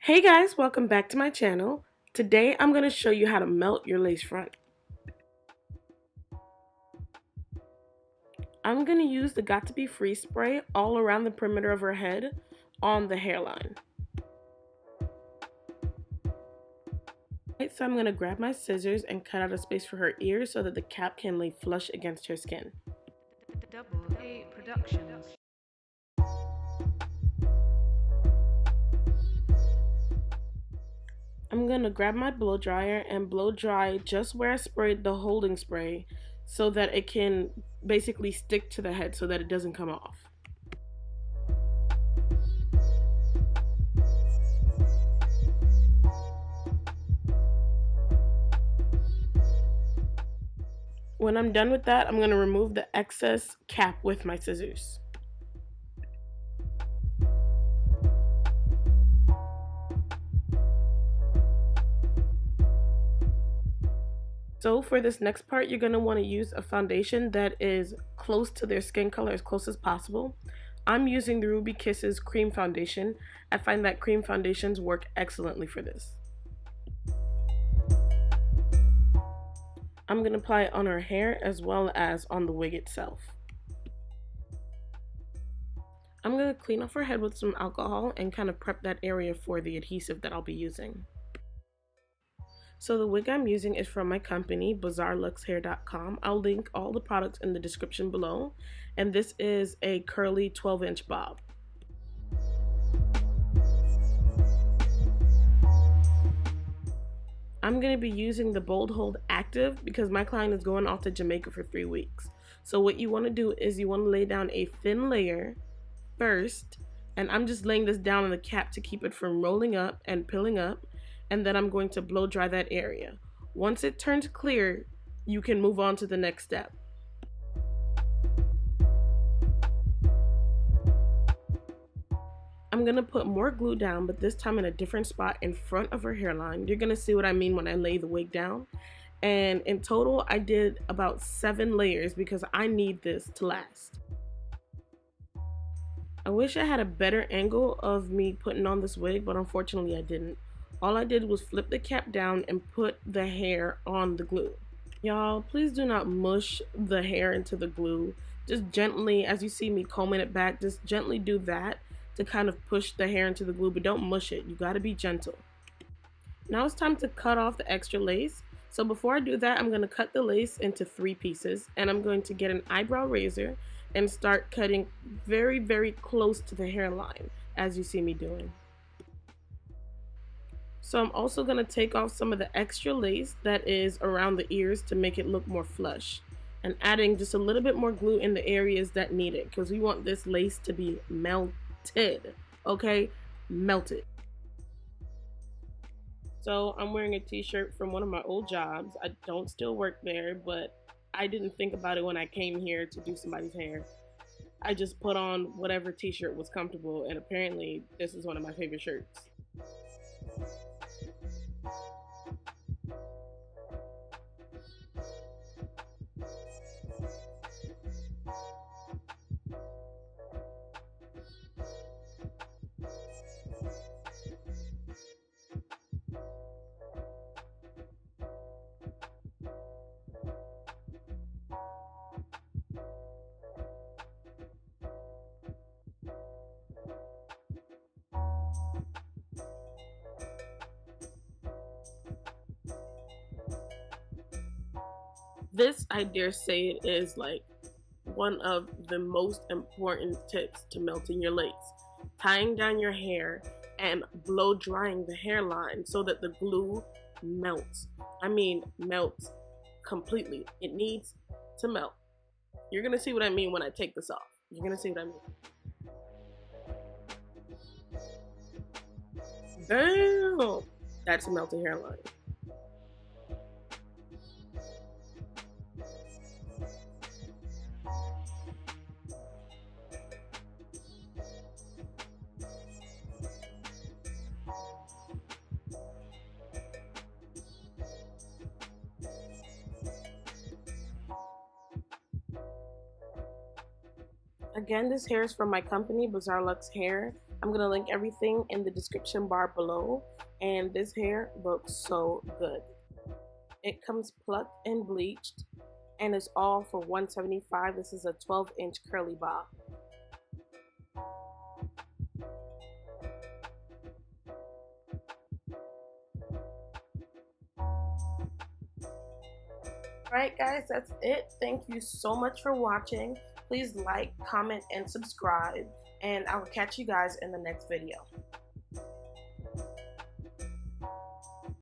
Hey guys, welcome back to my channel. Today I'm going to show you how to melt your lace front. I'm going to use the Got To Be Free spray all around the perimeter of her head on the hairline. So I'm going to grab my scissors and cut out a space for her ears so that the cap can lay flush against her skin. Double A Productions. I'm going to grab my blow dryer and blow dry just where I sprayed the holding spray so that it can basically stick to the head so that it doesn't come off. When I'm done with that, I'm going to remove the excess cap with my scissors. So for this next part, you're going to want to use a foundation that is close to their skin color as close as possible. I'm using the Ruby Kisses cream foundation. I find that cream foundations work excellently for this. I'm going to apply it on her hair as well as on the wig itself. I'm going to clean off her head with some alcohol and kind of prep that area for the adhesive that I'll be using. So the wig I'm using is from my company, BazaarLuxHair.com. I'll link all the products in the description below. And this is a curly 12-inch bob. I'm going to be using the Bold Hold Active because my client is going off to Jamaica for 3 weeks. So what you want to do is you want to lay down a thin layer first. And I'm just laying this down on the cap to keep it from rolling up and pilling up. And then I'm going to blow dry that area. Once it turns clear, you can move on to the next step. I'm going to put more glue down, but this time in a different spot in front of her hairline. You're going to see what I mean when I lay the wig down. And in total, I did about 7 layers because I need this to last. I wish I had a better angle of me putting on this wig, but unfortunately I didn't. All I did was flip the cap down and put the hair on the glue. Y'all, please do not mush the hair into the glue. Just gently, as you see me combing it back, just gently do that to kind of push the hair into the glue, but don't mush it. You gotta be gentle. Now it's time to cut off the extra lace. So before I do that, I'm gonna cut the lace into 3 pieces, and I'm going to get an eyebrow razor and start cutting very, very close to the hairline, as you see me doing. So I'm also going to take off some of the extra lace that is around the ears to make it look more flush, and adding just a little bit more glue in the areas that need it because we want this lace to be melted, okay? Melted. So I'm wearing a t-shirt from one of my old jobs. I don't still work there, but I didn't think about it when I came here to do somebody's hair. I just put on whatever t-shirt was comfortable, and apparently this is one of my favorite shirts. This, I dare say, it is like one of the most important tips to melting your lace. Tying down your hair and blow drying the hairline so that the glue melts. I mean, melts completely. It needs to melt. You're gonna see what I mean when I take this off. You're gonna see what I mean. Damn! That's a melted hairline. Again, this hair is from my company, Bazaar Lux Hair. I'm gonna link everything in the description bar below, and this hair looks so good. It comes plucked and bleached, and it's all for $175. This is a 12-inch curly bob. Alright guys, that's it. Thank you so much for watching. Please like, comment, and subscribe, and I will catch you guys in the next video.